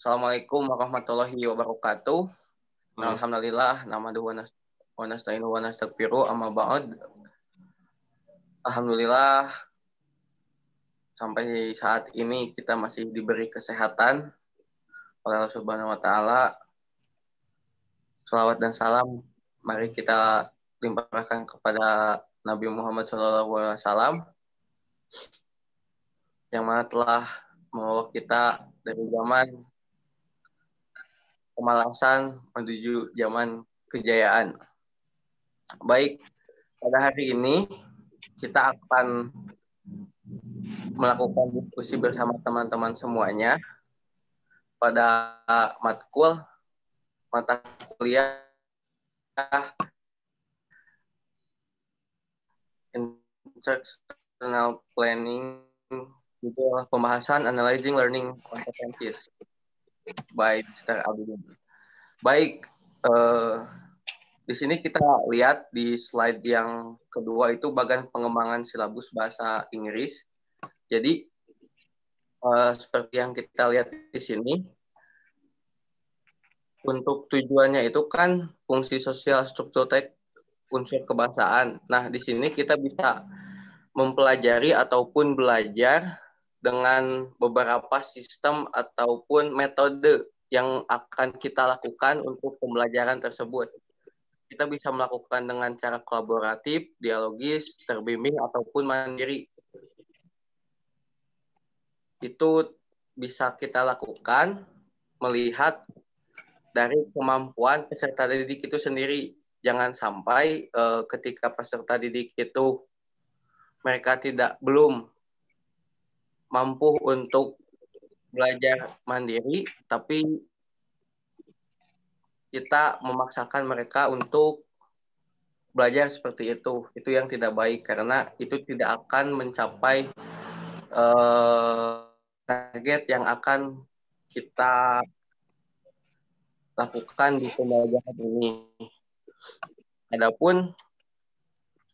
Assalamualaikum warahmatullahi wabarakatuh. Waalaikumsalam. Alhamdulillah, nahmaduhu wa nasta'inuhu wa nastaghfiruh, amma ba'd. Alhamdulillah, sampai saat ini kita masih diberi kesehatan oleh Allah Subhanahu wa taala. Salawat dan salam mari kita limpahkan kepada Nabi Muhammad SAW yang mana telah membawa kita dari zaman kemalasan menuju zaman kejayaan. Baik, pada hari ini kita akan melakukan diskusi bersama teman-teman semuanya pada mata kuliah Instructional Planning, itu pembahasan Analyzing Learning Competencies by Mr. Abidin. Baik, di sini kita lihat di slide yang kedua itu bagian pengembangan silabus bahasa Inggris. Jadi seperti yang kita lihat di sini, untuk tujuannya itu kan fungsi sosial struktur teks unsur kebahasaan. Nah, di sini kita bisa mempelajari ataupun belajar dengan beberapa sistem ataupun metode yang akan kita lakukan untuk pembelajaran tersebut. Kita bisa melakukan dengan cara kolaboratif, dialogis, terbimbing, ataupun mandiri. Itu bisa kita lakukan melihat dari kemampuan peserta didik itu sendiri. Jangan sampai ketika peserta didik itu mereka belum mampu untuk belajar mandiri, tapi kita memaksakan mereka untuk belajar seperti itu. Itu yang tidak baik, karena itu tidak akan mencapai target yang akan kita lakukan di pembelajaran ini. Adapun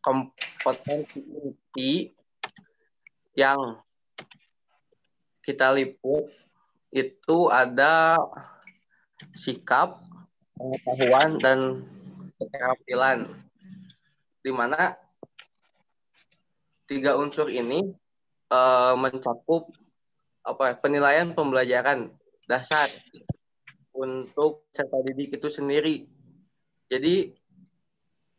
kompetensi inti yang kita liput itu ada sikap, pengetahuan, dan keterampilan, di mana 3 unsur ini mencakup penilaian pembelajaran dasar untuk peserta didik itu sendiri. Jadi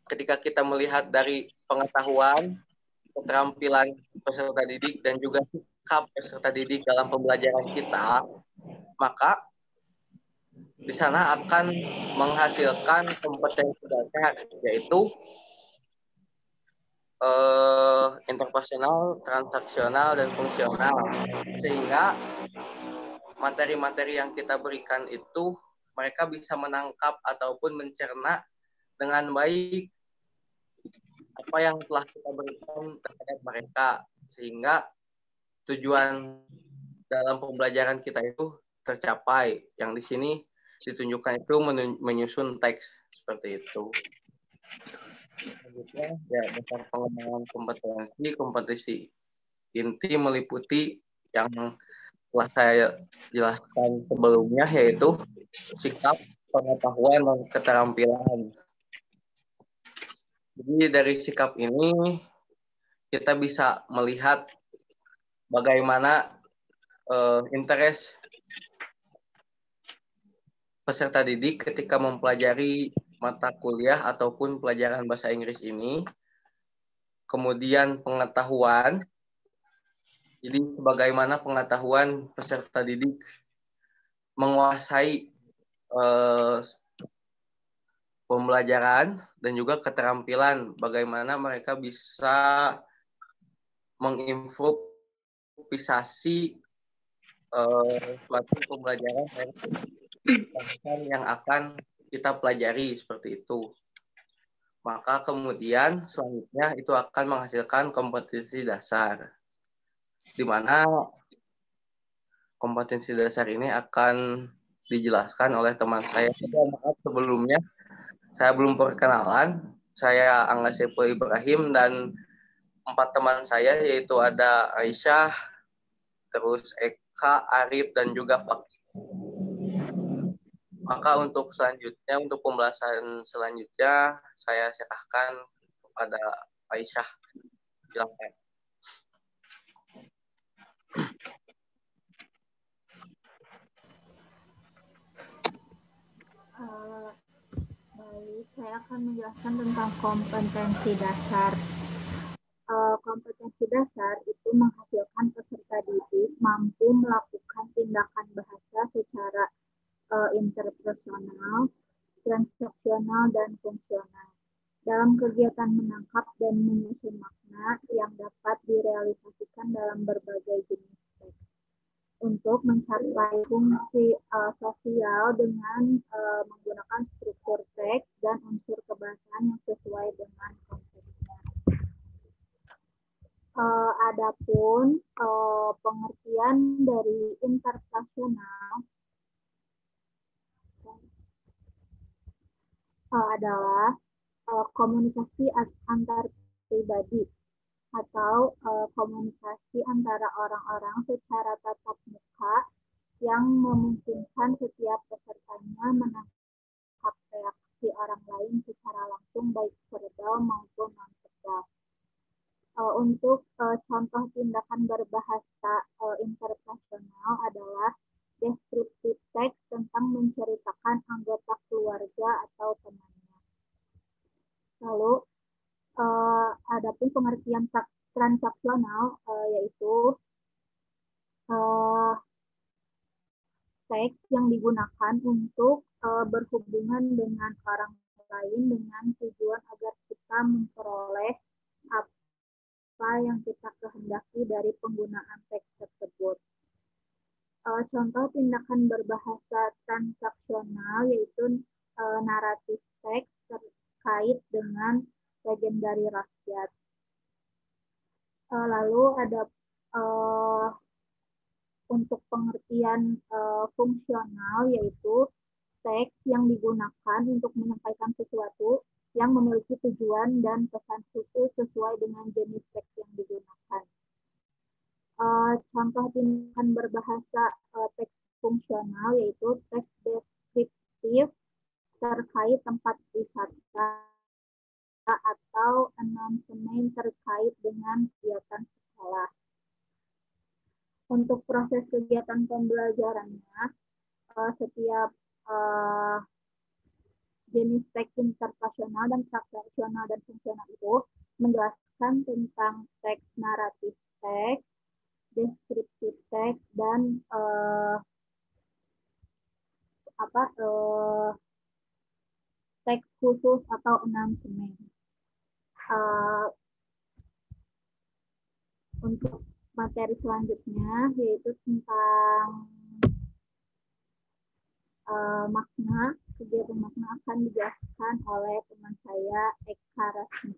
ketika kita melihat dari pengetahuan, keterampilan peserta didik, dan juga sikap peserta didik dalam pembelajaran kita, maka di sana akan menghasilkan kompetensi dasar, yaitu interpersonal, transaksional, dan fungsional. Sehingga materi-materi yang kita berikan itu mereka bisa menangkap ataupun mencerna dengan baik apa yang telah kita berikan terhadap mereka, sehingga tujuan dalam pembelajaran kita itu tercapai. Yang di sini ditunjukkan itu menyusun teks seperti itu. Selanjutnya, ya, dasar pengembangan kompetensi inti meliputi yang telah saya jelaskan sebelumnya, yaitu sikap, pengetahuan, dan keterampilan. Jadi dari sikap ini kita bisa melihat bagaimana interest peserta didik ketika mempelajari mata kuliah ataupun pelajaran bahasa Inggris ini. Kemudian pengetahuan, jadi bagaimana pengetahuan peserta didik menguasai pembelajaran, dan juga keterampilan bagaimana mereka bisa mengimprovisasi suatu pembelajaran yang akan kita pelajari seperti itu. Maka kemudian selanjutnya itu akan menghasilkan kompetensi dasar, di mana kompetensi dasar ini akan dijelaskan oleh teman saya. Maaf sebelumnya, saya belum perkenalan. Saya Angga Saiful Ibrahim dan 4 teman saya, yaitu ada Aisyah, terus Eka, Arif, dan juga Fakih. Maka untuk selanjutnya, untuk pembahasan selanjutnya, saya serahkan kepada Aisyah. Silakan. Baik, saya akan menjelaskan tentang kompetensi dasar. Kompetensi dasar itu menghasilkan peserta didik mampu melakukan tindakan bahasa secara interpersonal, transaksional, dan fungsional dalam kegiatan menangkap dan menyusun makna yang dapat direalisasikan dalam berbagai jenis teks untuk mencapai fungsi sosial dengan menggunakan struktur teks dan unsur kebahasaan yang sesuai dengan konteksnya. Adapun pengertian dari interpersonal adalah komunikasi antar pribadi atau komunikasi antara orang-orang secara tatap muka yang memungkinkan setiap pesertanya menangkap reaksi orang lain secara langsung baik verbal maupun non-verbal. Untuk contoh tindakan berbahasa interpersonal adalah deskriptif teks tentang menceritakan anggota keluarga atau temannya. Lalu adapun pengertian transaksional yaitu teks yang digunakan untuk berhubungan dengan orang lain dengan tujuan agar kita memperoleh apa yang kita kehendaki dari penggunaan teks tersebut. Contoh tindakan berbahasa transaksional yaitu naratif teks terkait dengan legendari rakyat. Lalu ada untuk pengertian fungsional yaitu teks yang digunakan untuk menyampaikan sesuatu yang memiliki tujuan dan pesan khusus sesuai dengan jenis teks yang digunakan. Contoh tindakan berbahasa teks fungsional yaitu teks deskriptif terkait tempat wisata atau announcement terkait dengan kegiatan sekolah. Untuk proses kegiatan pembelajarannya, setiap jenis teks interpersonal dan transaksional dan fungsional itu menjelaskan tentang teks naratif teks, deskriptif teks, dan teks khusus atau announcement. Untuk materi selanjutnya yaitu tentang makna, kegiatan makna akan dijelaskan oleh teman saya Eka Rasmi.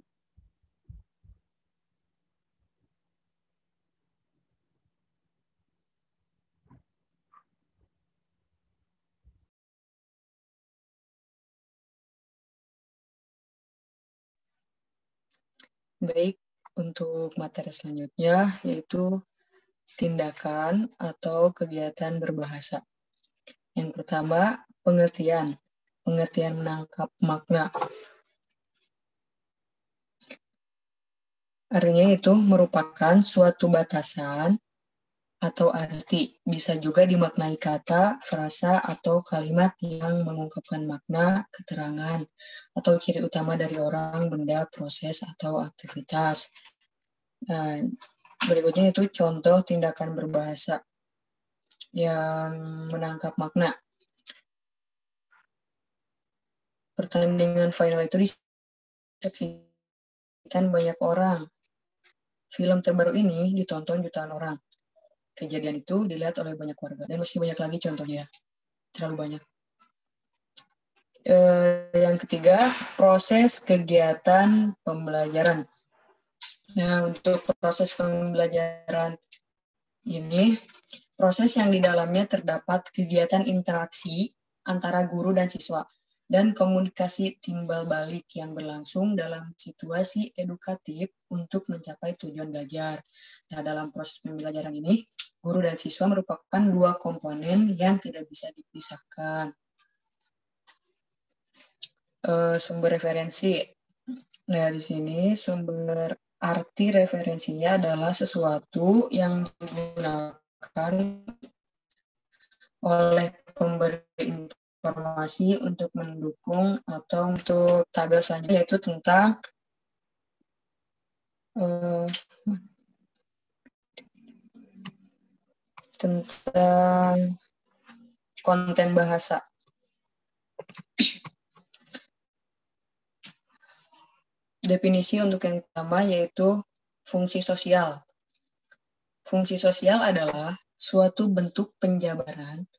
Baik, untuk materi selanjutnya yaitu tindakan atau kegiatan berbahasa. Yang pertama, pengertian menangkap makna. Artinya itu merupakan suatu batasan atau arti. Bisa juga dimaknai kata, frasa, atau kalimat yang mengungkapkan makna, keterangan, atau ciri utama dari orang, benda, proses, atau aktivitas. Nah, berikutnya itu contoh tindakan berbahasa yang menangkap makna. Pertandingan final itu disaksikan banyak orang. Film terbaru ini ditonton jutaan orang. Kejadian itu dilihat oleh banyak warga. Dan masih banyak lagi contohnya. Terlalu banyak. Yang ketiga, proses kegiatan pembelajaran. Nah, untuk proses pembelajaran ini, proses yang di dalamnya terdapat kegiatan interaksi antara guru dan siswa, dan komunikasi timbal balik yang berlangsung dalam situasi edukatif untuk mencapai tujuan belajar. Nah, dalam proses pembelajaran ini, guru dan siswa merupakan dua komponen yang tidak bisa dipisahkan. sumber referensi. Nah, di sini sumber arti referensinya adalah sesuatu yang digunakan oleh pemberi informasi untuk mendukung atau untuk tabel selanjutnya, yaitu tentang konten bahasa. Definisi untuk yang pertama yaitu fungsi sosial. Fungsi sosial adalah suatu bentuk penjabaran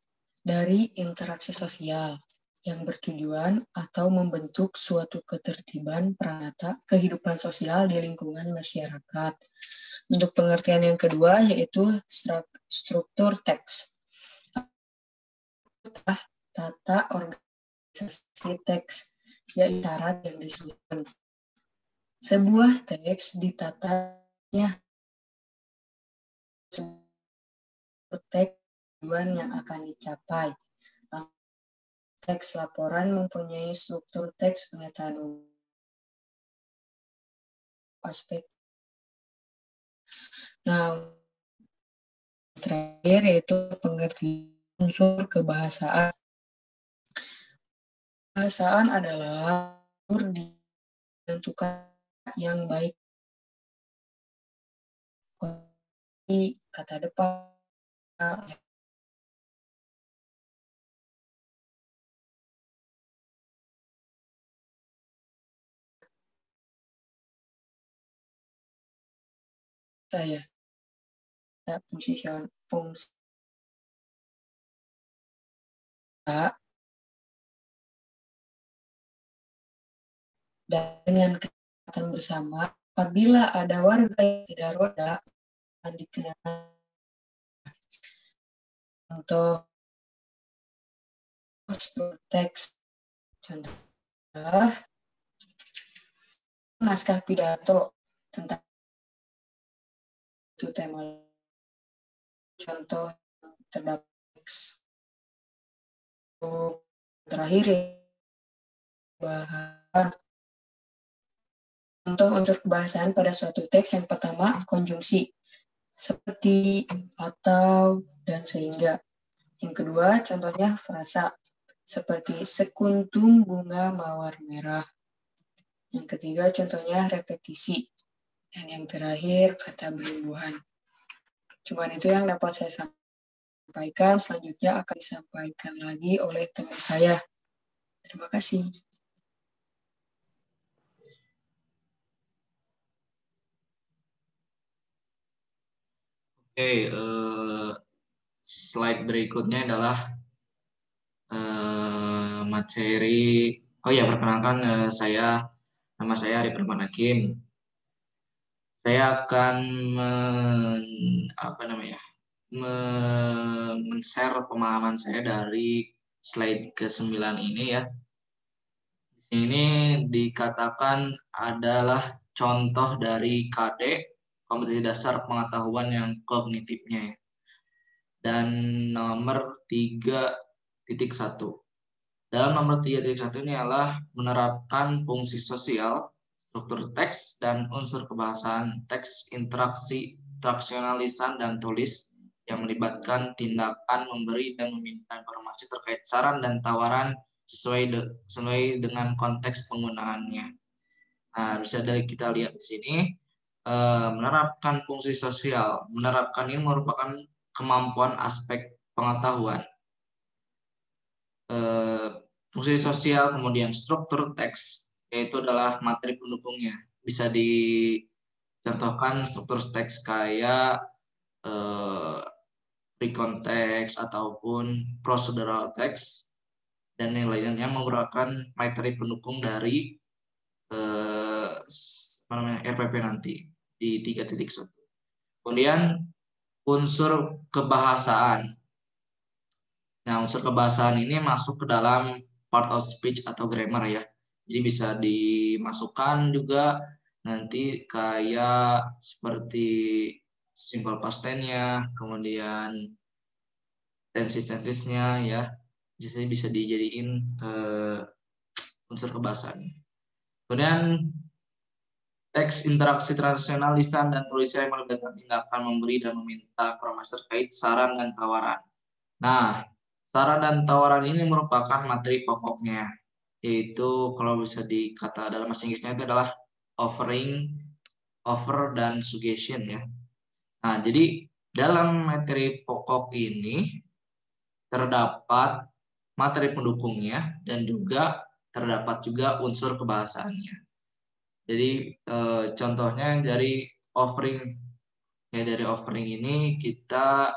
dari interaksi sosial yang bertujuan atau membentuk suatu ketertiban peranata kehidupan sosial di lingkungan masyarakat. Untuk pengertian yang kedua yaitu struktur teks. Tata organisasi teks, yaitu syarat yang disusun. Sebuah teks ditatanya teks tujuan yang akan dicapai. Teks laporan mempunyai struktur teks pengetahuan aspek. Nah, terakhir yaitu pengertian unsur kebahasaan. Bahasaan adalah unsur ditentukan yang baik, kata depan, saya position fungsi dan dengan kesepakatan bersama apabila ada warga yang tidak roda akan dikenakan untuk teks. Contoh adalah naskah pidato tentang itu tema. Contoh terdapat terakhir bahan contoh unsur kebahasaan pada suatu teks. Yang pertama konjungsi seperti, atau, dan sehingga. Yang kedua contohnya frasa seperti sekuntum bunga mawar merah. Yang ketiga contohnya repetisi. Dan yang terakhir kata berlebihan. Cuman itu yang dapat saya sampaikan. Selanjutnya akan disampaikan lagi oleh teman saya. Terima kasih. Oke, slide berikutnya adalah materi. Oh ya, perkenalkan nama saya Arif Rahman Hakim. Saya akan men-share pemahaman saya dari slide ke-9 ini ya. Di sini dikatakan adalah contoh dari KD, kompetensi dasar pengetahuan yang kognitifnya ya. Dan nomor 3.1. Dalam nomor 3.1 ini adalah menerapkan fungsi sosial, struktur teks, dan unsur kebahasaan teks, interaksi, traksional lisan dan tulis yang melibatkan tindakan memberi dan meminta informasi terkait saran dan tawaran sesuai dengan konteks penggunaannya. Nah, bisa dari kita lihat di sini, menerapkan fungsi sosial. Menerapkan ini merupakan kemampuan aspek pengetahuan. Fungsi sosial, kemudian struktur teks, yaitu adalah materi pendukungnya. Bisa dicontohkan struktur teks kayak pre-context ataupun procedural text, dan yang lainnya merupakan materi pendukung dari RPP nanti di 3.1. Kemudian unsur kebahasaan. Nah, unsur kebahasaan ini masuk ke dalam part of speech atau grammar ya. Jadi bisa dimasukkan juga nanti kayak seperti simple past tense-nya, kemudian tenses-tensesnya ya. Jadi bisa dijadiin unsur kebahasaannya. Kemudian teks interaksi transaksional, lisan dan tulisan yang melibatkan tindakan memberi dan meminta informasi terkait saran dan tawaran. Nah, saran dan tawaran ini merupakan materi pokoknya, yaitu kalau bisa dikata dalam bahasa Inggrisnya itu adalah offering, offer, dan suggestion ya. Nah, jadi dalam materi pokok ini terdapat materi pendukungnya dan juga terdapat juga unsur kebahasaannya. Jadi contohnya dari offering ya, dari offering ini kita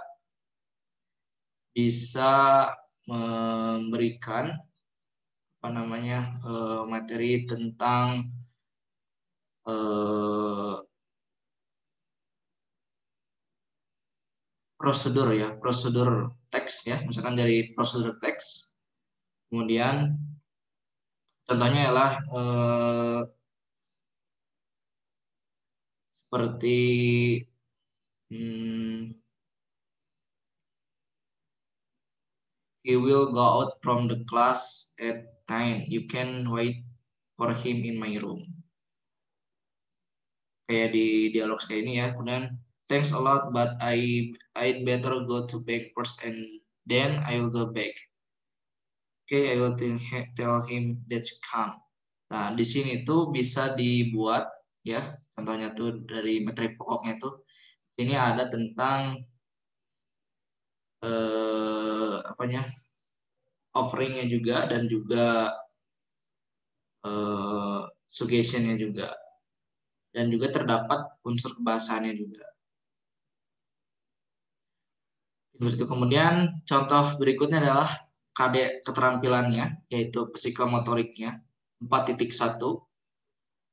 bisa memberikan materi tentang prosedur teks ya, misalkan dari prosedur teks. Kemudian contohnya adalah seperti he will go out from the class at 9. You can wait for him in my room. Kayak di dialog kayak ini ya. Kemudian thanks a lot, but I'd better go to bank first and then I will go back. Okay, I will tell him that you come. Nah, di sini tuh bisa dibuat ya. Contohnya tuh dari materi pokoknya tuh. Sini ada tentang offeringnya juga dan juga suggestionnya juga, dan juga terdapat unsur kebahasaannya juga. Begitu. Kemudian contoh berikutnya adalah KD keterampilannya, yaitu psikomotoriknya 4.1.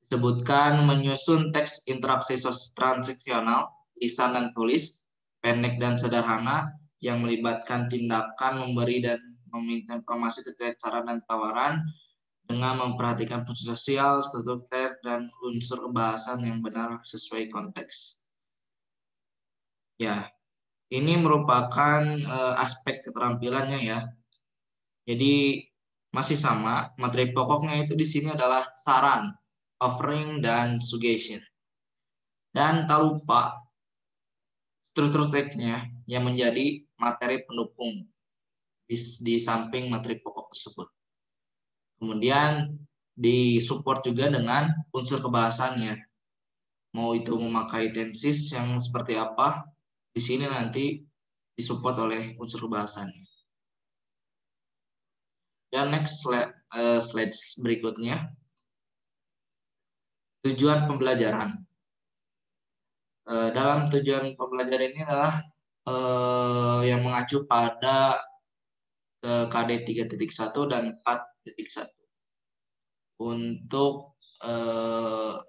Disebutkan menyusun teks interaksi transaksional, lisan dan tulis, pendek dan sederhana, yang melibatkan tindakan memberi dan meminta informasi terkait saran dan tawaran, dengan memperhatikan fungsi sosial, struktur teks, dan unsur kebahasan yang benar sesuai konteks. Ya, ini merupakan aspek keterampilannya ya. Jadi masih sama, materi pokoknya itu di sini adalah saran, offering, dan suggestion. Dan tak lupa struktur teksnya yang menjadi materi pendukung di samping materi pokok tersebut. Kemudian disupport juga dengan unsur kebahasannya. Mau itu memakai tenses yang seperti apa, di sini nanti disupport oleh unsur kebahasannya. Dan next slide berikutnya. Tujuan pembelajaran. Dalam tujuan pembelajaran ini adalah yang mengacu pada KD 3.1 dan 4.1. Untuk 4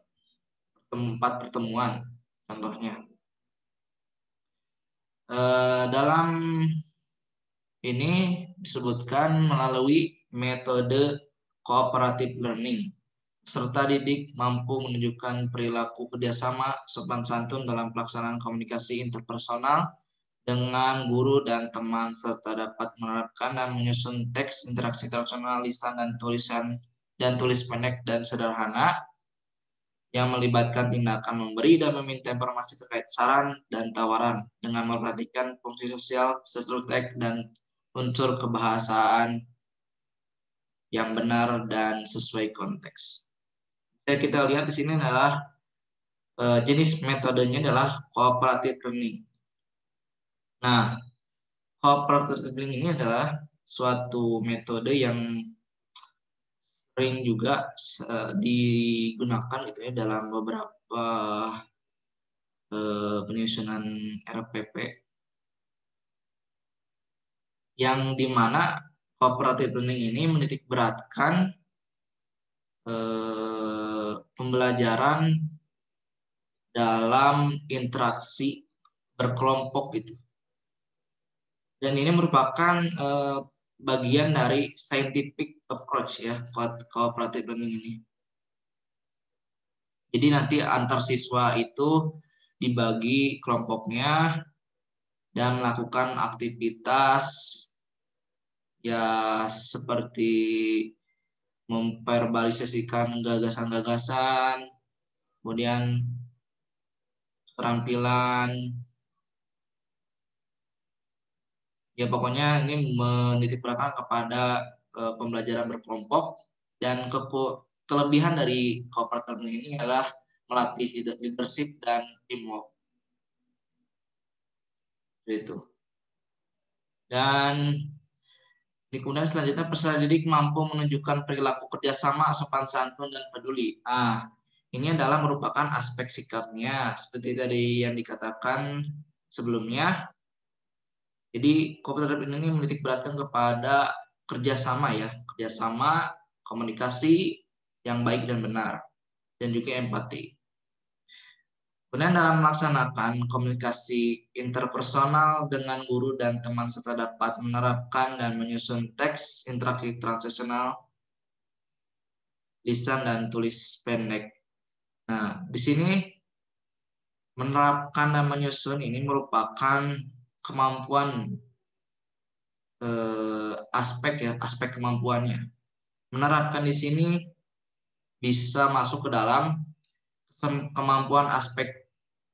pertemuan contohnya. Dalam ini disebutkan melalui metode cooperative learning. Peserta didik mampu menunjukkan perilaku kerjasama, sopan santun dalam pelaksanaan komunikasi interpersonal dengan guru dan teman, serta dapat menerapkan dan menyusun teks interaksi transaksional, lisan dan tulisan dan tulis pendek dan sederhana yang melibatkan tindakan memberi dan meminta informasi terkait saran dan tawaran dengan memperhatikan fungsi sosial, struktur teks, dan unsur kebahasaan yang benar dan sesuai konteks. Kita lihat di sini adalah jenis metodenya adalah cooperative learning. Nah, cooperative learning ini adalah suatu metode yang sering juga digunakan gitu ya dalam beberapa penyusunan RPP, yang dimana cooperative learning ini menitik beratkan pembelajaran dalam interaksi berkelompok gitu. Dan ini merupakan bagian dari scientific approach ya, cooperative learning ini. Jadi nanti antar siswa itu dibagi kelompoknya dan melakukan aktivitas ya seperti memverbalisasikan gagasan-gagasan, kemudian keterampilan, ya pokoknya ini menitikberatkan kepada pembelajaran berkelompok, dan kelebihan dari cooperative learning ini adalah melatih leadership dan teamwork. Gitu. Dan kemudian selanjutnya peserta didik mampu menunjukkan perilaku kerjasama, sopan santun, dan peduli. Ini adalah merupakan aspek sikapnya seperti tadi yang dikatakan sebelumnya. Jadi cooperative ini menitikberatkan kepada kerjasama ya, kerjasama, komunikasi yang baik dan benar, dan juga empati. Kemudian dalam melaksanakan komunikasi interpersonal dengan guru dan teman serta dapat menerapkan dan menyusun teks interaksi transaksional, lisan dan tulis pendek. Nah, di sini menerapkan dan menyusun ini merupakan kemampuan aspek kemampuannya. Menerapkan di sini bisa masuk ke dalam kemampuan aspek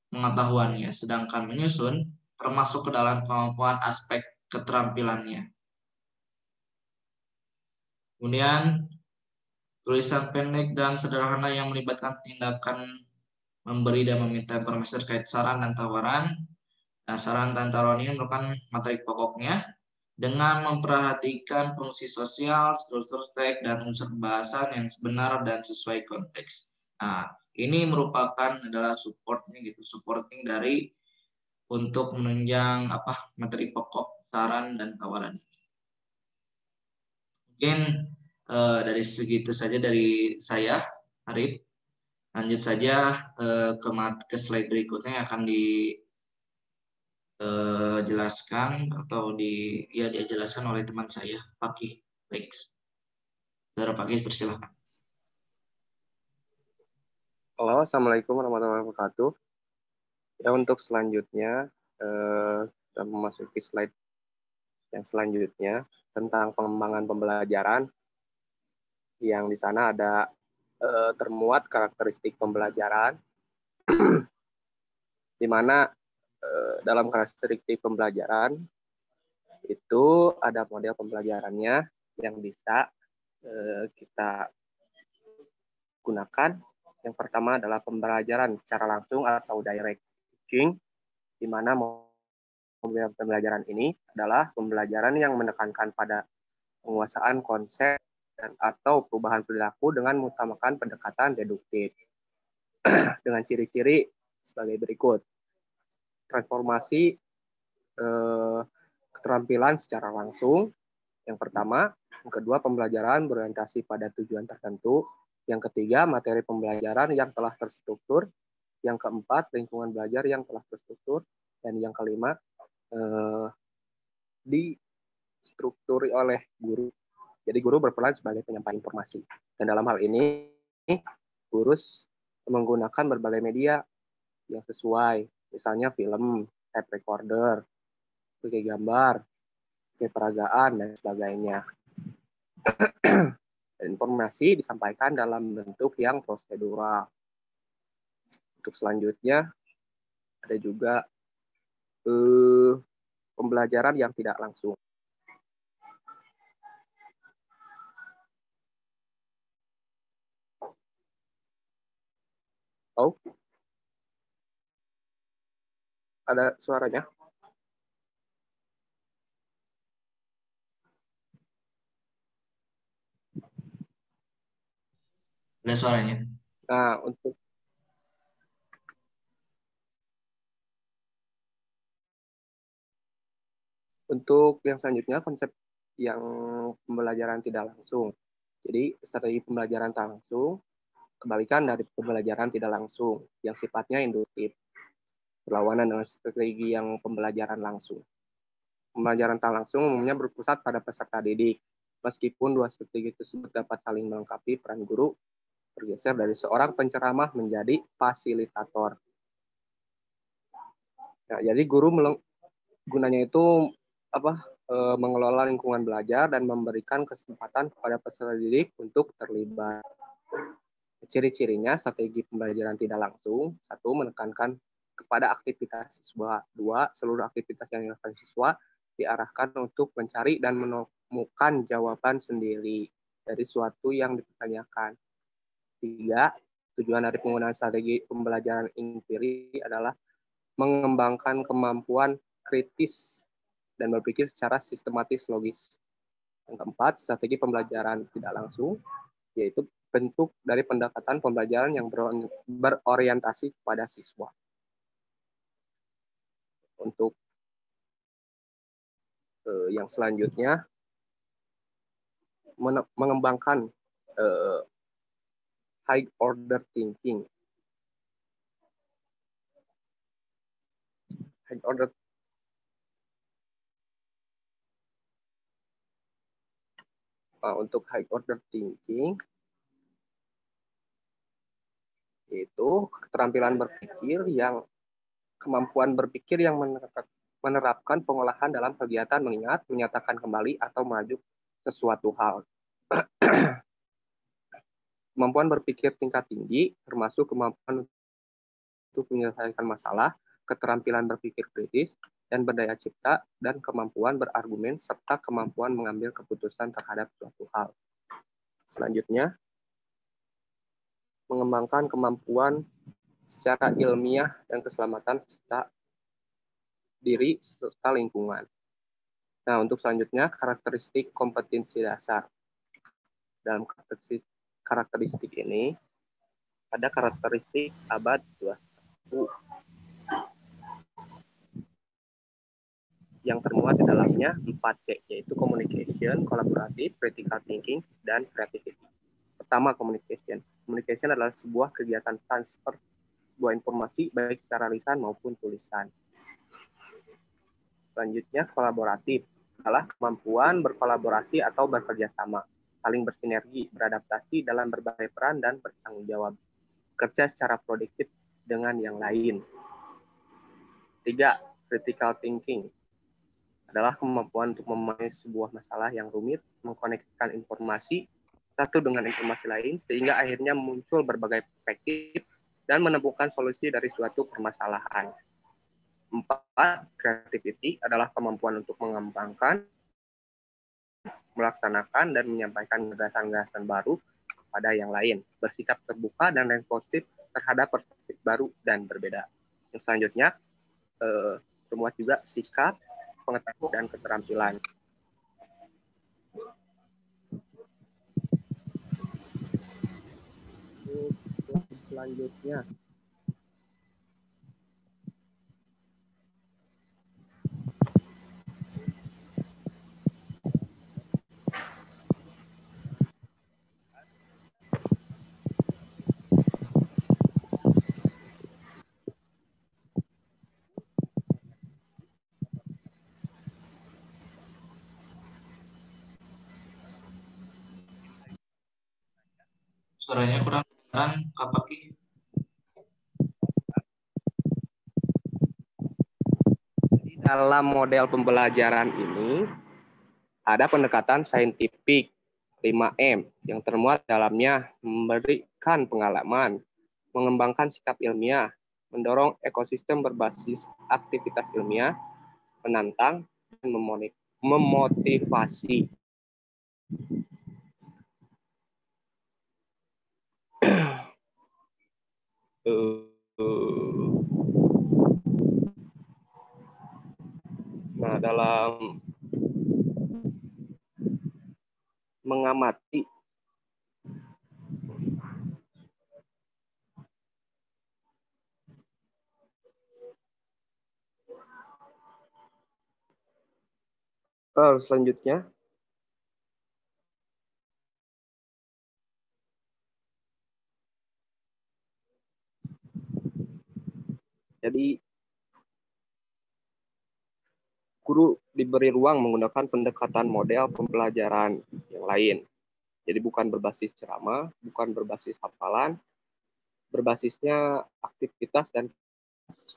pengetahuannya, sedangkan menyusun termasuk ke dalam kemampuan aspek keterampilannya. Kemudian tulisan pendek dan sederhana yang melibatkan tindakan memberi dan meminta informasi terkait saran dan tawaran. Nah, saran dan tawaran ini merupakan materi pokoknya dengan memperhatikan fungsi sosial, struktur teks, dan unsur bahasan yang sebenar dan sesuai konteks. Nah, ini merupakan adalah supporting dari untuk menunjang materi pokok, saran, dan tawaran. Mungkin dari segitu saja dari saya, Arif. Lanjut saja ke slide berikutnya yang akan dijelaskan atau dijelaskan oleh teman saya, Fakih. Baik, saudara Fakih, persilakan. Halo, assalamualaikum warahmatullahi wabarakatuh. Ya, untuk selanjutnya kita memasuki slide yang selanjutnya tentang pengembangan pembelajaran, yang di sana ada termuat karakteristik pembelajaran, di mana dalam karakteristik pembelajaran itu ada model pembelajarannya yang bisa kita gunakan. Yang pertama adalah pembelajaran secara langsung atau direct teaching, di mana model pembelajaran ini adalah pembelajaran yang menekankan pada penguasaan konsep dan atau perubahan perilaku dengan mengutamakan pendekatan deduktif. Dengan ciri-ciri sebagai berikut. Transformasi keterampilan secara langsung. Yang pertama. Yang kedua, pembelajaran berorientasi pada tujuan tertentu. Yang ketiga, materi pembelajaran yang telah terstruktur. Yang keempat, lingkungan belajar yang telah terstruktur. Dan yang kelima, distrukturi oleh guru. Jadi guru berperan sebagai penyampai informasi. Dan dalam hal ini, guru menggunakan berbagai media yang sesuai. Misalnya film, tape recorder, pakai gambar, pakai peragaan, dan sebagainya. Informasi disampaikan dalam bentuk yang prosedural. Untuk selanjutnya, ada juga pembelajaran yang tidak langsung. Oh, ada suaranya? Ada suaranya. Nah, untuk yang selanjutnya, konsep yang pembelajaran tidak langsung. Jadi, strategi pembelajaran tak langsung, kebalikan dari pembelajaran tidak langsung, yang sifatnya induktif, berlawanan dengan strategi yang pembelajaran langsung. Pembelajaran tak langsung umumnya berpusat pada peserta didik, meskipun dua strategi tersebut dapat saling melengkapi. Peran guru bergeser dari seorang penceramah menjadi fasilitator. Nah, jadi guru gunanya itu mengelola lingkungan belajar dan memberikan kesempatan kepada peserta didik untuk terlibat. Ciri-cirinya strategi pembelajaran tidak langsung. 1. Menekankan kepada aktivitas siswa. 2. Seluruh aktivitas yang dilakukan siswa diarahkan untuk mencari dan menemukan jawaban sendiri dari suatu yang dipertanyakan. 3. Tujuan dari penggunaan strategi pembelajaran empiri adalah mengembangkan kemampuan kritis dan berpikir secara sistematis logis. Yang keempat, strategi pembelajaran tidak langsung, yaitu bentuk dari pendekatan pembelajaran yang berorientasi kepada siswa. Untuk yang selanjutnya, mengembangkan high order thinking. Untuk high order thinking, yaitu keterampilan berpikir kemampuan berpikir yang menerapkan pengolahan dalam kegiatan mengingat, menyatakan kembali, atau maju sesuatu hal. Kemampuan berpikir tingkat tinggi, termasuk kemampuan untuk menyelesaikan masalah, keterampilan berpikir kritis, dan berdaya cipta, dan kemampuan berargumen, serta kemampuan mengambil keputusan terhadap suatu hal. Selanjutnya, mengembangkan kemampuan secara ilmiah dan keselamatan serta diri serta lingkungan. Nah, untuk selanjutnya, karakteristik kompetensi dasar. Dalam karakteristik ini, ada karakteristik abad 21 yang termuat di dalamnya 4C, yaitu communication, collaborative, critical thinking, dan creativity. Pertama, communication. Communication adalah sebuah kegiatan transfer sebuah informasi baik secara lisan maupun tulisan. Selanjutnya, kolaboratif adalah kemampuan berkolaborasi atau bekerja sama, saling bersinergi, beradaptasi dalam berbagai peran, dan bertanggung jawab. Kerja secara produktif dengan yang lain. 3. Critical thinking adalah kemampuan untuk memahami sebuah masalah yang rumit, mengkoneksikan informasi satu dengan informasi lain, sehingga akhirnya muncul berbagai perspektif dan menemukan solusi dari suatu permasalahan. 4. Creativity adalah kemampuan untuk mengembangkan, melaksanakan, dan menyampaikan gagasan-gagasan baru pada yang lain, bersikap terbuka dan responsif terhadap perspektif baru dan berbeda. Yang selanjutnya, termuat juga sikap, pengetahuan, dan keterampilan. Selanjutnya, Suaranya kurang kedengaran, Kak Paki. dalam model pembelajaran ini ada pendekatan saintifik 5M yang termuat dalamnya memberikan pengalaman, mengembangkan sikap ilmiah, mendorong ekosistem berbasis aktivitas ilmiah, menantang, dan memotivasi. Nah, dalam mengamati selanjutnya, jadi guru diberi ruang menggunakan pendekatan model pembelajaran yang lain. Jadi bukan berbasis ceramah, bukan berbasis hafalan, berbasisnya aktivitas dan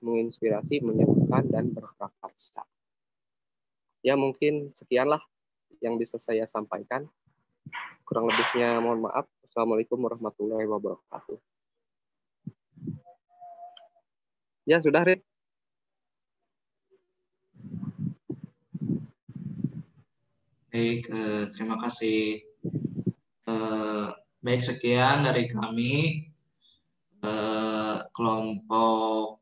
menginspirasi, menyenangkan, dan berprakarsa. Ya mungkin sekianlah yang bisa saya sampaikan. Kurang lebihnya mohon maaf. Assalamualaikum warahmatullahi wabarakatuh. Ya sudah, Rit. Baik, terima kasih. Baik, sekian dari kami kelompok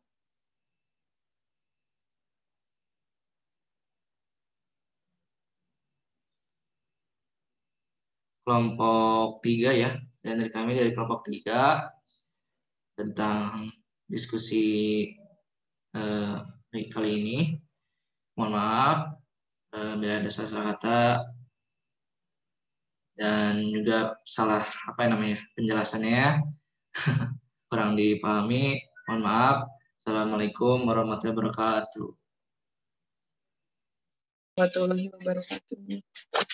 kelompok 3 ya, dan dari kami dari kelompok 3 tentang diskusi kali ini. Mohon maaf bila ada salah kata dan juga salah penjelasannya kurang dipahami. Mohon maaf. Assalamualaikum warahmatullahi wabarakatuh. Warahmatullahi wabarakatuh.